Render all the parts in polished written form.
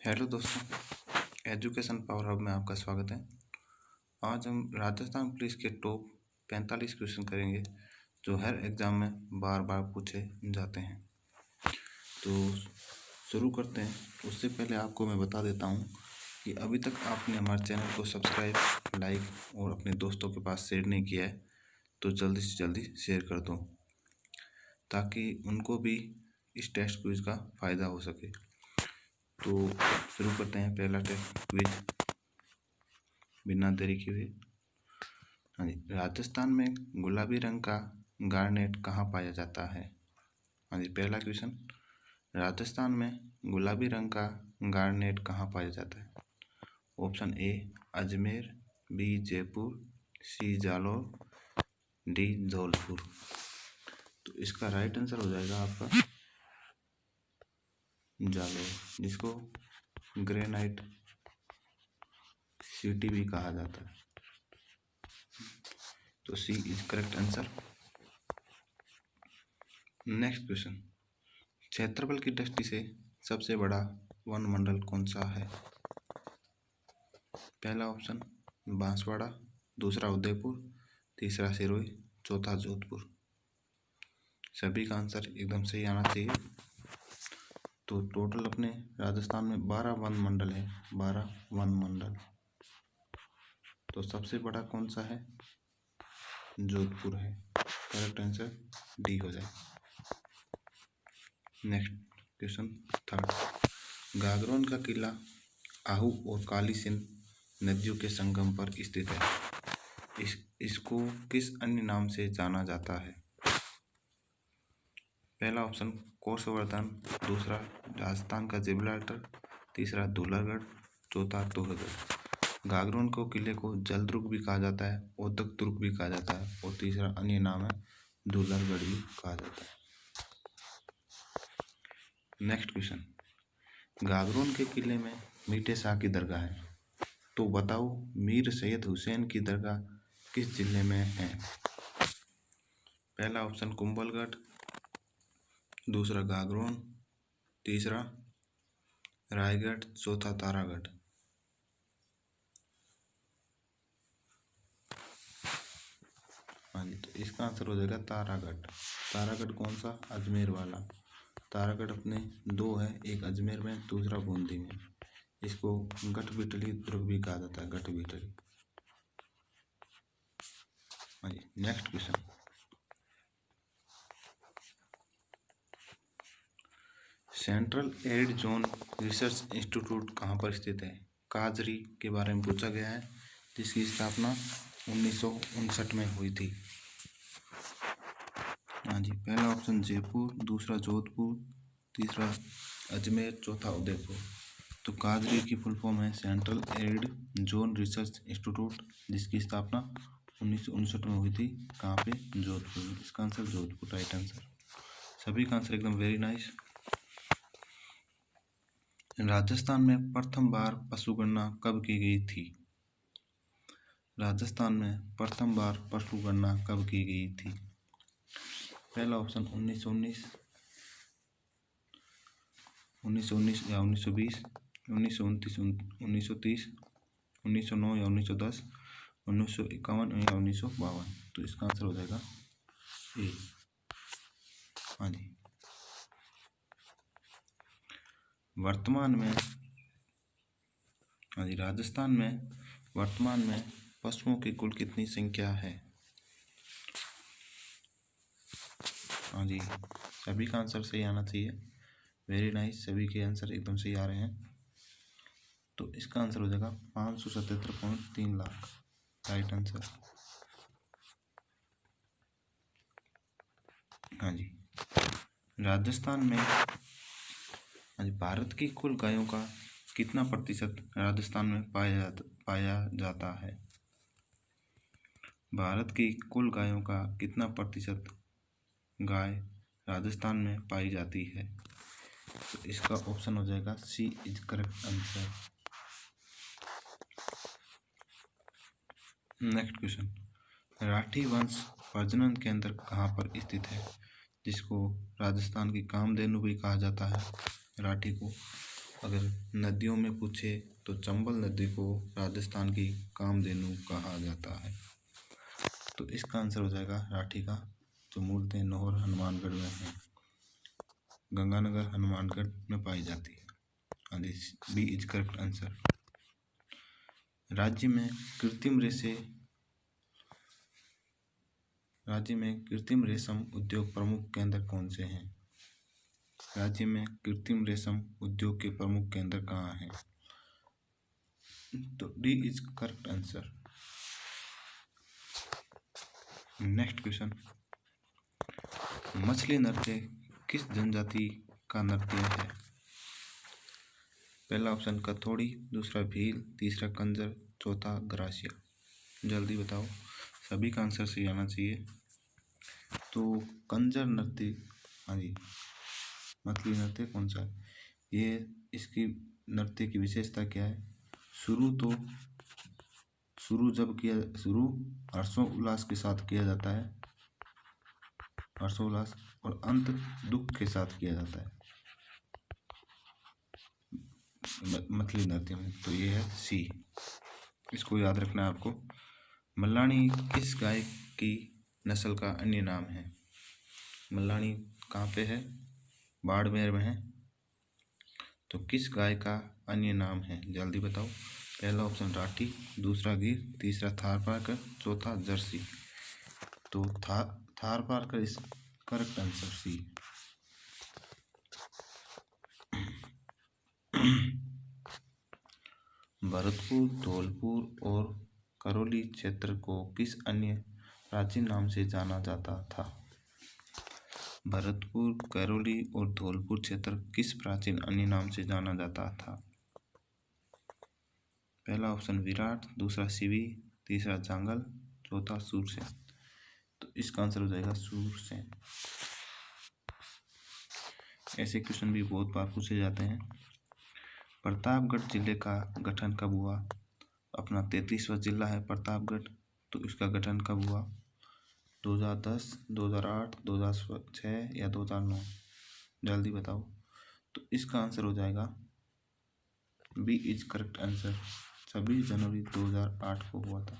Hello दोस्तों, education power hub में आपका स्वागत है। आज हम राजस्थान पुलिस के टॉप 45 क्वेश्चन करेंगे जो हर एग्ज़ाम में बार बार पूछे जाते हैं। तो शुरू करते हैं। उससे पहले आपको मैं बता देता हूं कि अभी तक आपने हमारे चैनल को सब्सक्राइब, लाइक और अपने दोस्तों के पास शेयर नहीं किया है तो जल्दी से जल्दी शेयर कर दो ताकि उनको भी इस टेस्ट क्विज का फ़ायदा हो सके। तो शुरू करते हैं पहला टेस्ट क्विज बिना देरी किए। हाँ जी, राजस्थान में गुलाबी रंग का गार्नेट कहाँ पाया जाता है? हाँ जी, पहला क्वेश्चन, राजस्थान में गुलाबी रंग का गार्नेट कहाँ पाया जाता है? Option A Ajmer, B Jaipur, C Jalore, D Dholpur. तो इसका राइट आंसर हो जाएगा आपका जालौर, जिसको ग्रेनाइट सिटी भी कहा जाता है। तो C is correct answer. Next question, क्षेत्रफल की दृष्टि से सबसे बड़ा वन मंडल कौन सा है? पहला ऑप्शन बांसवाड़ा, दूसरा उदयपुर, तीसरा सिरोही, चौथा जोधपुर। सभी का आंसर एकदम सही आना चाहिए। तो टोटल अपने राजस्थान में 12 वन मंडल है, 12 वन मंडल। तो सबसे बड़ा कौन सा है? जोधपुर है। करेक्ट आंसर डी हो जाए। नेक्स्ट क्वेश्चन थर्ड, गागरोन का किला आहू और काली सिंध नदियों के संगम पर स्थित है। इसको किस अन्य नाम से जाना जाता है? पहला ऑप्शन कोर्सवर्धन, दूसरा राजस्थान का जिब्राल्टर, तीसरा दूलरगढ़, चौथा तोहगढ़। गागरोन को किले को जल दुर्ग भी कहा जाता है, औदक दुर्ग भी कहा जाता है और तीसरा अन्य नाम है दूलरगढ़ भी कहा जाता है। नेक्स्ट क्वेश्चन, गागरोन के किले में मीठे शाह की दरगाह है, तो बताओ मीर सैयद हुसैन की दरगाह किस जिले में है? पहला ऑप्शन कुंभलगढ़, दूसरा गागरोन, तीसरा रायगढ़, चौथा तारागढ़। हाँ जी, तो इसका आंसर हो जाएगा तारागढ़। तारागढ़ कौन सा? अजमेर वाला। तारागढ़ अपने दो है, एक अजमेर में, दूसरा बूंदी में। इसको गठबिटली दुर्ग भी कहा जाता है, गठबिटली। हाँ जी, next question, central arid zone research institute कहाँ पर स्थित है? काजरी के बारे में पूछा गया है, जिसकी स्थापना 1959 में हुई थी। हाँ जी, पहला ऑप्शन जयपुर, दूसरा जोधपुर, तीसरा अजमेर, चौथा उदयपुर। तो काजरी की फुल फॉर्म है central arid zone research institute, जिसकी स्थापना 1959 में हुई थी। कहाँ पे? जोधपुर में। इसका आंसर जोधपुर राइट आंसर। सभी का आंसर एकदम वेरी नाइस। राजस्थान में प्रथम बार पशु गणना कब की गई थी? राजस्थान में प्रथम बार पशु गणना कब की गई थी? पहला ऑप्शन 1919, 1919 या 1920, 1929, 1930, 1909 या 1910, 1951 या 1952। तो इसका आंसर हो जाएगा ए। हाँ जी, वर्तमान में, हाँ जी, राजस्थान में वर्तमान में पशुओं की कुल कितनी संख्या है? हाँ जी, सभी का आंसर सही आना चाहिए। वेरी नाइस, सभी के आंसर एकदम सही आ रहे हैं। तो इसका आंसर हो जाएगा 577.3 लाख राइट आंसर। हाँ जी, राजस्थान में, हाँ जी, भारत की कुल गायों का कितना प्रतिशत राजस्थान में पाया जाता है? भारत की कुल गायों का कितना प्रतिशत गाय राजस्थान में पाई जाती है? तो इसका ऑप्शन हो जाएगा C is correct answer. Next question, Rathi वंश प्रजनन केंद्र कहाँ पर स्थित है, जिसको राजस्थान की कामधेनु भी कहा जाता है राठी को? अगर नदियों में पूछे तो चंबल नदी को राजस्थान की कामधेनु कहा जाता है। तो इसका आंसर हो जाएगा राठी का, जो मूर्ति नौहर हनुमानगढ़ में है, गंगानगर हनुमानगढ़ में पाई जाती है। हाँ जी, बी इज करेक्ट आंसर। राज्य में कृत्रिम रेशम उद्योग प्रमुख केंद्र कौन से हैं? राज्य में कृत्रिम रेशम उद्योग के प्रमुख केंद्र कहाँ हैं? तो D is correct answer. Next question, मछली नृत्य किस जनजाति का नृत्य है? पहला ऑप्शन कथोड़ी, दूसरा भील, तीसरा कंजर, चौथा ग्रासिया। जल्दी बताओ, सभी का आंसर सही आना चाहिए। तो कंजर नृत्य, हाँ जी, मछली नृत्य कौन सा है? ये इसकी नृत्य की विशेषता क्या है? शुरू हर्षोल्लास के साथ किया जाता है, हर्षोल्लास, और अंत दुख के साथ किया जाता है मछली नृत्य में। तो ये है सी, इसको याद रखना है आपको। मल्लानी किस गाय की नस्ल का अन्य नाम है? मल्लानी कहाँ पे है? बाड़मेर में है। तो किस गाय का अन्य नाम है? जल्दी बताओ। पहला ऑप्शन राठी, दूसरा गिर, तीसरा थारपारकर, चौथा जर्सी। तो थारपारकर इस correct answer C. Bharatpur, Dholpur और करौली क्षेत्र को किस अन्य प्राचीन नाम से जाना जाता था? भरतपुर, करौली और धौलपुर क्षेत्र किस प्राचीन अन्य नाम से जाना जाता था? पहला ऑप्शन विराट, दूसरा शिवी, तीसरा जांगल, चौथा सूरसेन। तो इसका आंसर हो जाएगा सूरसेन। ऐसे क्वेश्चन भी बहुत बार पूछे जाते हैं। प्रतापगढ़ जिले का गठन कब हुआ? अपना 33वां जिला है प्रतापगढ़, तो इसका गठन कब हुआ? 2010, 2008, 2006 या 2009? जल्दी बताओ। तो इसका आंसर हो जाएगा बी इज करेक्ट आंसर। 26 जनवरी 2008 को हुआ था,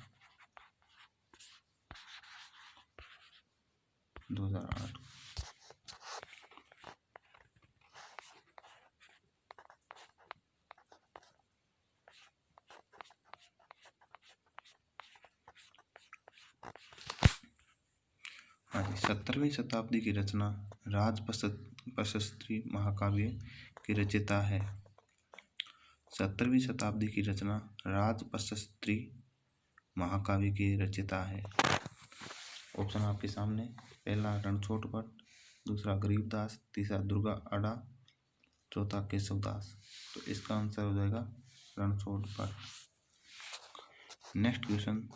2008। हाँ जी, 17वीं शताब्दी की रचना राजपसत्री महाकाव्य की रचयिता है। 17वीं शताब्दी की रचना राजपसत्री महाकाव्य की रचयिता है। ऑप्शन आपके सामने, पहला रणछोड़ भट्ट, दूसरा गरीबदास, तीसरा दुर्गा अडा, चौथा केशवदास। तो इसका आंसर हो जाएगा रणछोड़ भट्ट। नेक्स्ट क्वेश्चन,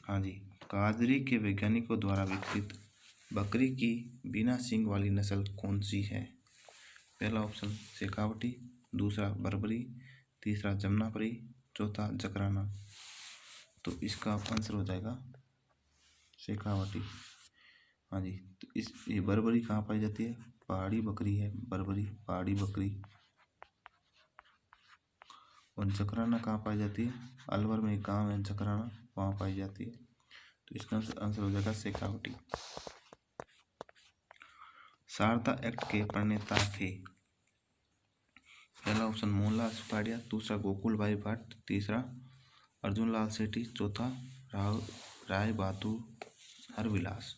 हाँ जी, काजरी के वैज्ञानिकों द्वारा विकसित बकरी की बिना सींग वाली नस्ल कौन सी है? पहला ऑप्शन शेखावटी, दूसरा बर्बरी, तीसरा जमनापरी, चौथा जकराना। तो इसका आंसर हो जाएगा शेखावटी। हाँ जी, तो ये बर्बरी कहाँ पाई जाती है? पहाड़ी बकरी है बर्बरी, पहाड़ी बकरी। और जकराना कहाँ पाई जाती है? अलवर में एक गाँव है जकराना, वहाँ पाई जाती है। तो इसका आंसर हो जाएगा शेखावटी। शारदा एक्ट के प्रणेता थे? पहला ऑप्शन मोहनलाल सुखाड़िया, दूसरा गोकुल भाई भट्ट, तीसरा अर्जुन लाल सेठी, चौथा राय बहादुर हरविलास।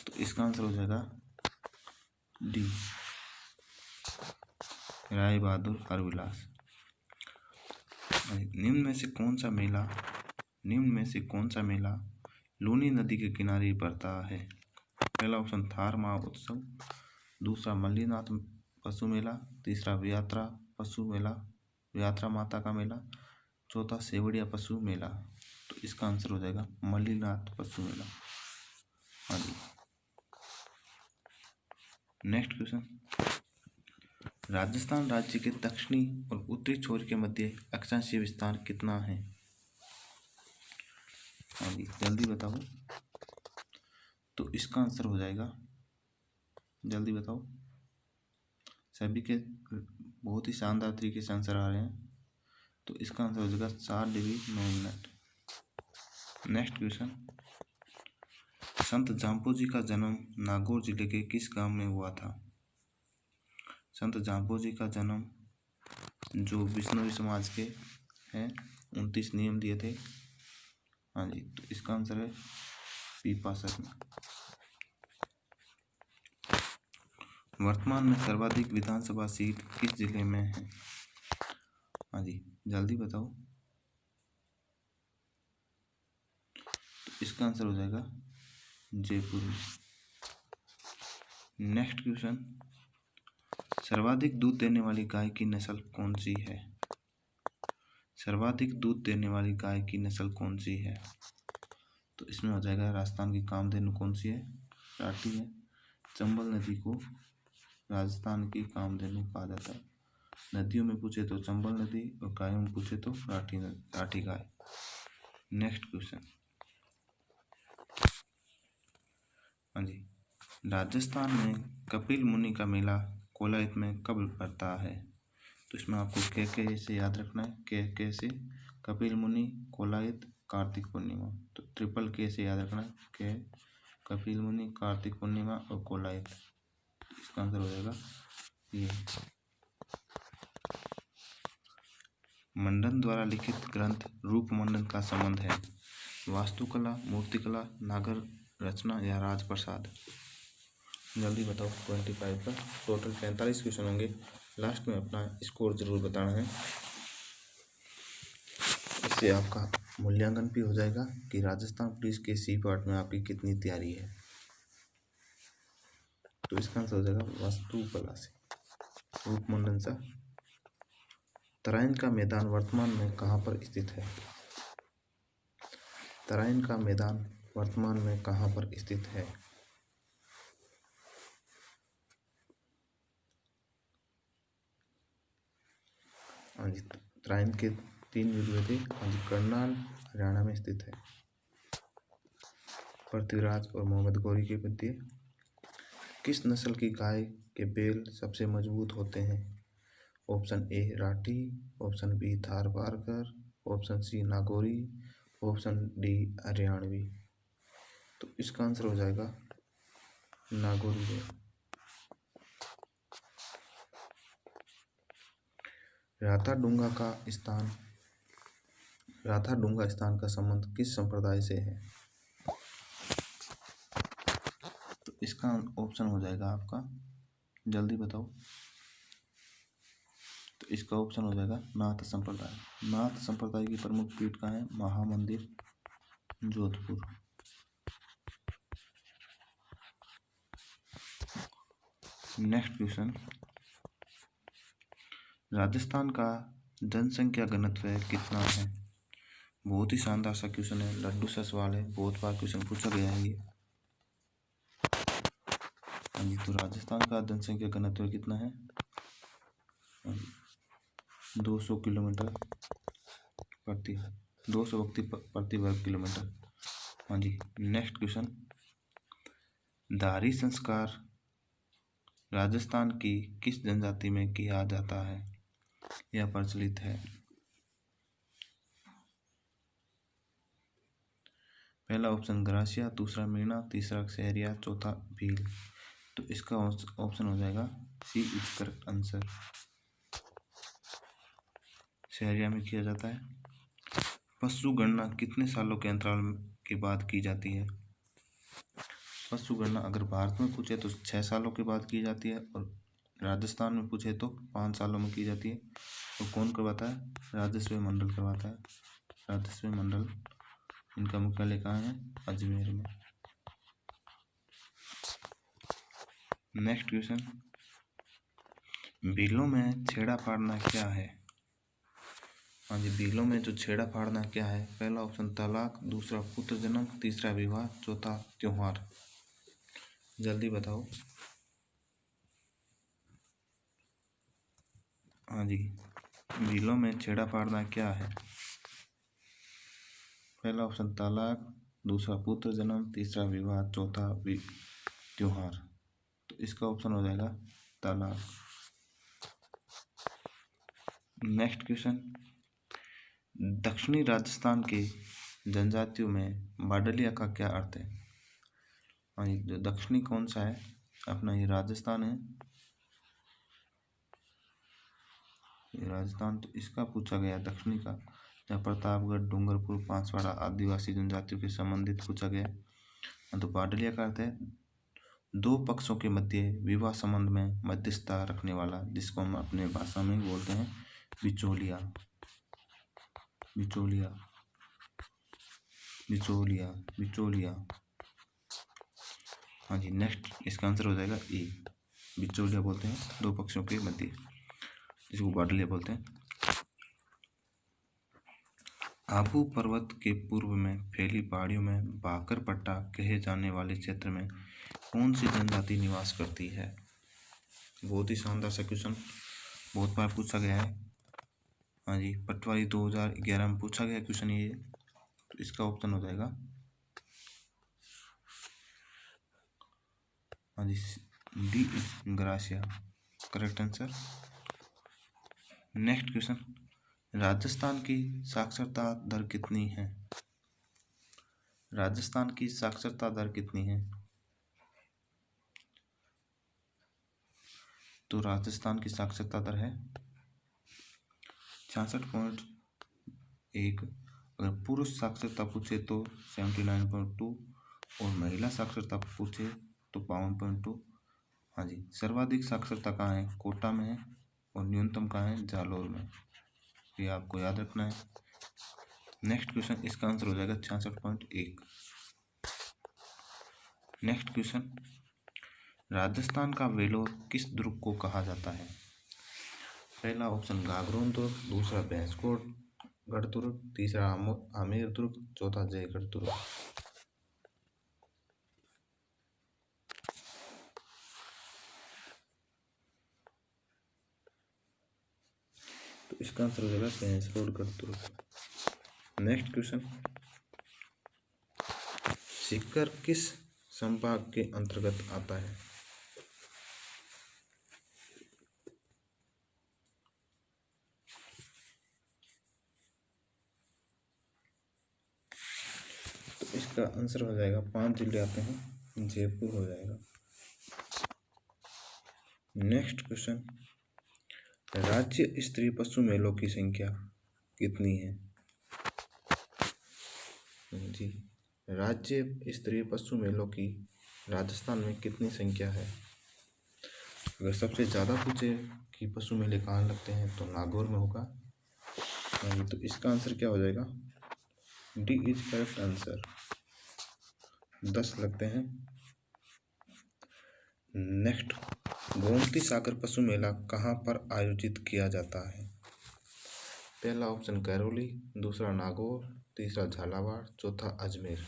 तो इसका आंसर हो जाएगा डी, राय बहादुर हरविलास। निम्न में से कौन सा मेला लूनी नदी के किनारे पड़ता है? पहला ऑप्शन थार महोत्सव, दूसरा मल्लीनाथ पशु मेला, तीसरा व्यात्रा पशु मेला, व्यात्रा माता का मेला, चौथा सेवड़िया पशु मेला। तो इसका आंसर हो जाएगा मल्लीनाथ पशु मेला। हाँ जी। नेक्स्ट क्वेश्चन, राजस्थान राज्य के दक्षिणी और उत्तरी छोर के मध्य अक्षांशीय विस्तार कितना है? हाँ जी, जल्दी बताओ। तो इसका आंसर हो जाएगा जल्दी बताओ। सभी के बहुत ही शानदार तरीके से आंसर आ रहे हैं। तो इसका आंसर हो जाएगा 7 डिग्री 9 मिनट। नेक्स्ट क्वेश्चन, संत जाम्पो जी का जन्म नागौर जिले के किस गांव में हुआ था? संत जाम्पो जी का जन्म, जो बिश्नोई समाज के हैं, 29 नियम दिए थे। हाँ जी, तो इसका आंसर है पीपाशर में। वर्तमान में सर्वाधिक विधानसभा सीट किस जिले में है? हाँ जी, जल्दी बताओ। तो इसका आंसर हो जाएगा जयपुर में। नेक्स्ट क्वेश्चन, सर्वाधिक दूध देने वाली गाय की नस्ल कौन सी है? सर्वाधिक दूध देने वाली गाय की नस्ल कौन सी है? तो इसमें हो जाएगा राजस्थान की कामधेनु कौन सी है? राठी है। चंबल नदी को राजस्थान की कामधेनु कहा जाता है। नदियों में पूछे तो चंबल नदी और गायों में पूछे तो राठी गाय। नेक्स्ट क्वेश्चन, हाँ जी, राजस्थान में कपिल मुनि का मेला कोलायत में कब पड़ता है? तो इसमें आपको के से याद रखना है। के से कपिल मुनि, कोलायत, कार्तिक पूर्णिमा। तो ट्रिपल के से याद रखना है। के, कपिल मुनि, कार्तिक पूर्णिमा और कोलायत। इसका आंसर हो जाएगा ये। मंडन द्वारा लिखित ग्रंथ रूप मंडन का संबंध है? वास्तुकला, मूर्तिकला, नागर रचना या राजप्रसाद? जल्दी बताओ। 25 का टोटल 45 क्वेश्चन होंगे। लास्ट में अपना स्कोर जरूर बताना है, इससे आपका मूल्यांकन भी हो जाएगा कि राजस्थान पुलिस के सी पार्ट में आपकी कितनी तैयारी है। तो इसका आंसर हो जाएगा वास्तुकला से, रूपमंडन से। तराइन का मैदान वर्तमान में कहाँ पर स्थित है? तराइन का मैदान वर्तमान में कहाँ पर स्थित है? हाँ जी, तराइन के 3 विद्रोह थे। हाँ जी, करनाल हरियाणा में स्थित है। पृथ्वीराज और मोहम्मद गौरी के पद्य। किस नस्ल की गाय के बैल सबसे मजबूत होते हैं? Option A Rathi, option B Tharparkar, option C Nagauri, option D Haryanvi. तो इसका आंसर हो जाएगा नागौरी बैल। राथाडूंगा स्थान का संबंध किस संप्रदाय से है? तो इसका ऑप्शन हो जाएगा आपका, जल्दी बताओ। तो इसका ऑप्शन हो जाएगा नाथ संप्रदाय। नाथ संप्रदाय की प्रमुख पीठ कहाँ है? महामंदिर, जोधपुर। नेक्स्ट क्वेश्चन, राजस्थान का जनसंख्या घनत्व कितना है? बहुत ही शानदार सा क्वेश्चन है, लड्डू सा सवाल है, बहुत बार क्वेश्चन पूछा गया है ये। हाँ जी, तो राजस्थान का जनसंख्या घनत्व कितना है? 200 किलोमीटर प्रति 200 व्यक्ति प्रति वर्ग किलोमीटर। हाँ जी। नेक्स्ट क्वेश्चन, दारी संस्कार राजस्थान की किस जनजाति में किया जाता है? यह प्रचलित है? पहला ऑप्शन ग्रासिया, दूसरा मीणा, तीसरा सहरिया, चौथा भील। तो इसका ऑप्शन हो जाएगा C is correct answer. Sahariya में किया जाता है। पशु गणना कितने सालों के अंतराल के बाद की जाती है? पशु गणना अगर भारत में पूछे तो 6 सालों के बाद की जाती है, और राजस्थान में पूछे तो 5 सालों में की जाती है। तो कौन करवाता है? राजस्व मंडल करवाता है। राजस्व मंडल, इनका मुख्यालय कहाँ है? अजमेर में। नेक्स्ट क्वेश्चन, भीलों में छेड़ा फाड़ना क्या है? हाँ जी, भीलों में जो छेड़ा फाड़ना क्या है? पहला ऑप्शन तलाक, दूसरा पुत्र जन्म, तीसरा विवाह, चौथा त्योहार। जल्दी बताओ। हाँ जी, भीलों में छेड़ा फाड़ना क्या है? पहला ऑप्शन तलाक, दूसरा पुत्र जन्म, तीसरा विवाह, चौथा त्योहार। तो तो इसका ऑप्शन हो जाएगा तालाब। नेक्स्ट क्वेश्चन, दक्षिणी राजस्थान के जनजातियों में बाडलिया का क्या अर्थ है? हाँ, जो दक्षिणी कौन सा है अपना, ये राजस्थान है, ये राजस्थान। तो इसका पूछा गया दक्षिणी का, जहाँ प्रतापगढ़, डूंगरपुर, बांसवाड़ा आदिवासी जनजातियों के संबंधित पूछा गया। तो बाडलिया का अर्थ है दो पक्षों के मध्य विवाह संबंध में मध्यस्थता रखने वाला, जिसको हम अपने भाषा में बोलते हैं बिचौलिया। बिचौलिया, बिचौलिया, बिचौलिया। हाँ जी, नेक्स्ट इसका आंसर हो जाएगा ए, बिचौलिया बोलते हैं दो पक्षों के मध्य, जिसको बाडलिया बोलते हैं। आबू पर्वत के पूर्व में फैली पहाड़ियों में भाकर पट्टा कहे जाने वाले क्षेत्र में कौन सी जनजाति निवास करती है? बहुत ही शानदार सा क्वेश्चन, बहुत बार पूछा गया है। हाँ जी, पटवारी 2011 में पूछा गया क्वेश्चन ये। तो इसका ऑप्शन हो जाएगा हाँ G D, gratia, correct answer. Next question, Rajasthan की साक्षरता दर कितनी है? राजस्थान की साक्षरता दर कितनी है? तो राजस्थान की साक्षरता दर है 66.1। अगर पुरुष साक्षरता पूछे तो 79.2 और महिला साक्षरता पूछे तो 52.2। हाँ जी, सर्वाधिक साक्षरता कहाँ है? कोटा में है, और न्यूनतम कहाँ है? जालौर में। ये आपको याद रखना है। नेक्स्ट क्वेश्चन, इसका आंसर हो जाएगा 66.1। नेक्स्ट क्वेश्चन, राजस्थान का वेलोर किस दुर्ग को कहा जाता है? पहला ऑप्शन गागरोन दुर्ग, दूसरा भैंसकोटगढ़ दुर्ग, तीसरा आमेर दुर्ग, चौथा जयगढ़ दुर्ग। तो इसका आंसर हो जाएगा भैंसकोटगढ़ दुर्ग। नेक्स्ट क्वेश्चन, सीकर किस संभाग के अंतर्गत आता है? तो इसका आंसर हो जाएगा 5 जिले आते हैं, जयपुर हो जाएगा। नेक्स्ट क्वेश्चन, राज्य स्तरीय पशु मेलों की संख्या कितनी है? जी, राज्य स्तरीय पशु मेलों की राजस्थान में कितनी संख्या है? अगर सबसे ज़्यादा पूछे कि पशु मेले कहाँ लगते हैं तो नागौर में होगा। तो इसका आंसर क्या हो जाएगा? डी इज करेक्ट आंसर, 10 लगते हैं। नेक्स्ट, गोमती सागर पशु मेला कहाँ पर आयोजित किया जाता है? पहला ऑप्शन करौली, दूसरा नागौर, तीसरा झालावाड़, चौथा अजमेर।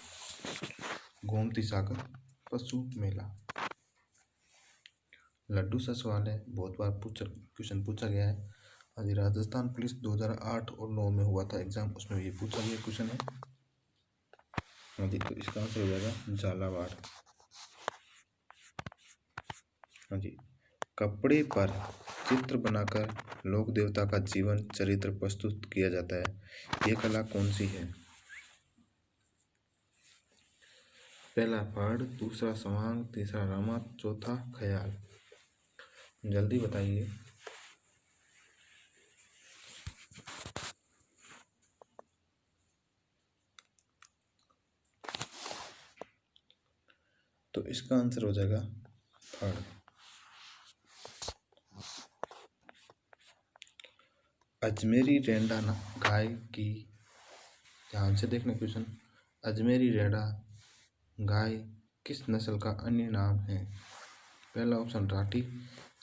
गोमती सागर पशु मेला। लड्डू सा सवाल है, बहुत बार क्वेश्चन पूछा गया है। आज राजस्थान पुलिस 2008 और 9 में हुआ था एग्जाम, उसमें ये पूछा गया क्वेश्चन है। हाँ जी, तो इसका आंसर हो जाएगा झालावाड़। हाँ जी, कपड़े पर चित्र बनाकर लोक देवता का जीवन चरित्र प्रस्तुत किया जाता है, ये कला कौन सी है? पहला पहाड़, दूसरा सवांग, तीसरा रामा, चौथा ख्याल। जल्दी बताइए। तो इसका आंसर हो जाएगा पहाड़। अजमेरी रेंडा गाय की, ध्यान से देखना क्वेश्चन, अजमेरी रेंडा गाय किस नस्ल का अन्य नाम है? पहला ऑप्शन राठी,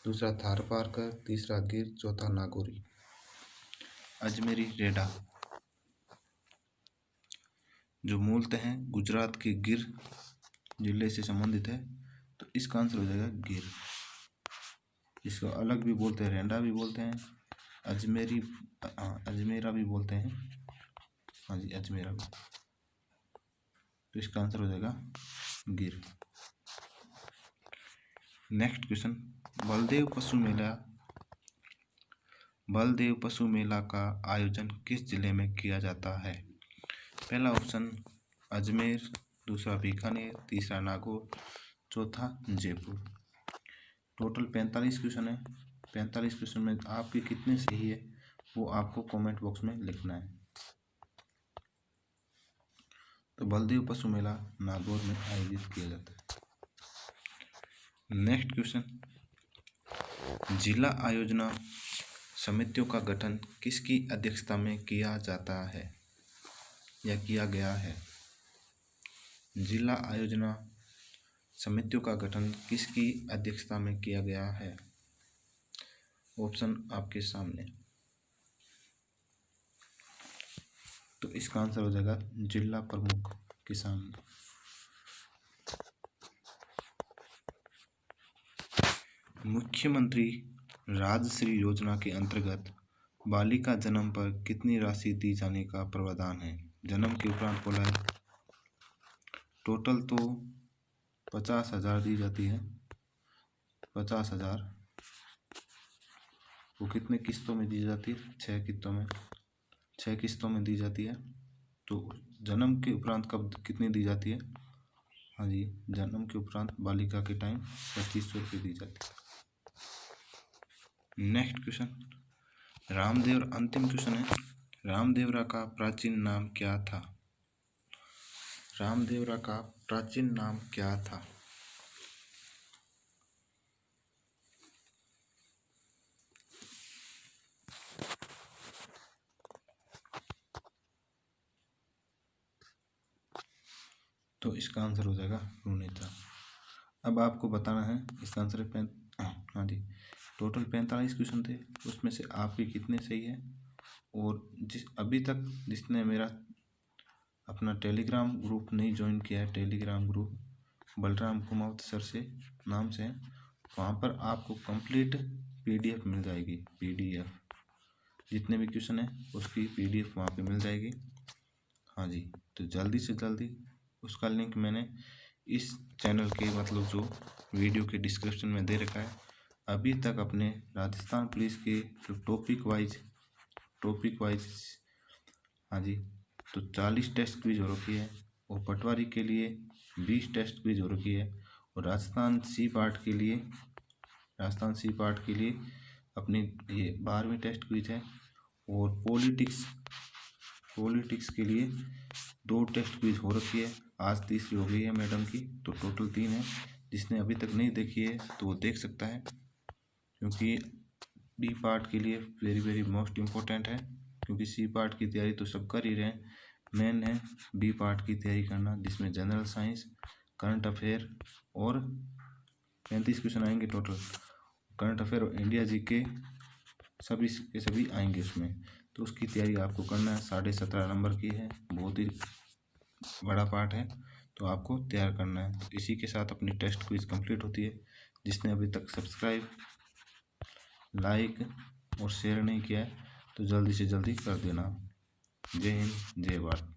दूसरा थारपारकर, तीसरा गिर, चौथा नागौरी। अजमेरी रेंडा जो मूलतः गुजरात के गिर जिले से संबंधित है, तो इसका आंसर हो जाएगा गिर। इसको अलग भी बोलते हैं, रेंडा भी बोलते हैं, अजमेरा भी बोलते हैं। हाँ जी, अजमेरा भी। तो इसका आंसर हो जाएगा गिर। नेक्स्ट क्वेश्चन, बलदेव पशु मेला का आयोजन किस जिले में किया जाता है? पहला ऑप्शन अजमेर, दूसरा बीकानेर, तीसरा नागौर, चौथा जयपुर। टोटल 45 क्वेश्चन है। 45 क्वेश्चन में आपके कितने सही है वो आपको कमेंट बॉक्स में लिखना है। तो बलदेव पशु मेला नागौर में आयोजित किया जाता है। नेक्स्ट क्वेश्चन, जिला आयोजना समितियों का गठन किसकी अध्यक्षता में किया जाता है या किया गया है? जिला आयोजना समितियों का गठन किसकी अध्यक्षता में किया गया है? ऑप्शन आपके सामने। तो इसका आंसर हो जाएगा जिला प्रमुख किसान। मुख्यमंत्री राजश्री योजना के अंतर्गत बालिका जन्म पर कितनी राशि दी जाने का प्रावधान है? जन्म के उपरांत बोला है, टोटल तो 50,000 दी जाती है। 50,000 वो कितने किस्तों में दी जाती है? 6 किस्तों में दी जाती है। तो जन्म के उपरांत कब कितनी दी जाती है? हाँ जी, जन्म के उपरांत बालिका के टाइम 2500 रुपये दी जाती है। नेक्स्ट क्वेश्चन, रामदेव, अंतिम क्वेश्चन है, रामदेवरा का प्राचीन नाम क्या था? रामदेवरा का प्राचीन नाम क्या था? तो इसका आंसर हो जाएगा रुनेता। अब आपको बताना है इसका आंसर है हाँ जी, टोटल 45 क्वेश्चन थे, उसमें से आपके कितने सही है। और अभी तक जिसने मेरा अपना टेलीग्राम ग्रुप नहीं ज्वाइन किया है, Telegram group Balram Kumawat sir से नाम से है, वहाँ पर आपको कंप्लीट PDF मिल जाएगी। PDF जितने भी क्वेश्चन है उसकी PDF वहाँ पे मिल जाएगी। हाँ जी, तो जल्दी से जल्दी उसका लिंक मैंने इस चैनल के मतलब जो वीडियो के डिस्क्रिप्शन में दे रखा है। अभी तक अपने राजस्थान पुलिस के जो टॉपिक वाइज हाँ जी, तो 40 टेस्ट क्विज हो रखी है, और पटवारी के लिए 20 टेस्ट क्विज हो रखी है, और राजस्थान सी पार्ट के लिए अपनी ये 12वीं टेस्ट क्विज है, और पॉलिटिक्स के लिए 2 टेस्ट क्विज हो रखी है। आज तीसरी हो गई है मैडम की, तो टोटल 3 है। जिसने अभी तक नहीं देखी है तो वो देख सकता है, क्योंकि बी पार्ट के लिए वेरी वेरी मोस्ट इम्पोर्टेंट है। क्योंकि सी पार्ट की तैयारी तो सब कर ही रहे हैं, मेन है बी पार्ट की तैयारी करना, जिसमें जनरल साइंस, करंट अफेयर और 35 क्वेश्चन आएंगे टोटल। करंट अफेयर और इंडिया जीके सभी के सभी आएंगे उसमें, तो उसकी तैयारी आपको करना है। 17.5 नंबर की है, बहुत ही बड़ा पार्ट है, तो आपको तैयार करना है। तो इसी के साथ अपनी टेस्ट क्विज कंप्लीट होती है। जिसने अभी तक सब्सक्राइब, लाइक और शेयर नहीं किया है तो जल्दी से जल्दी कर देना। जय हिंद, जय भारत।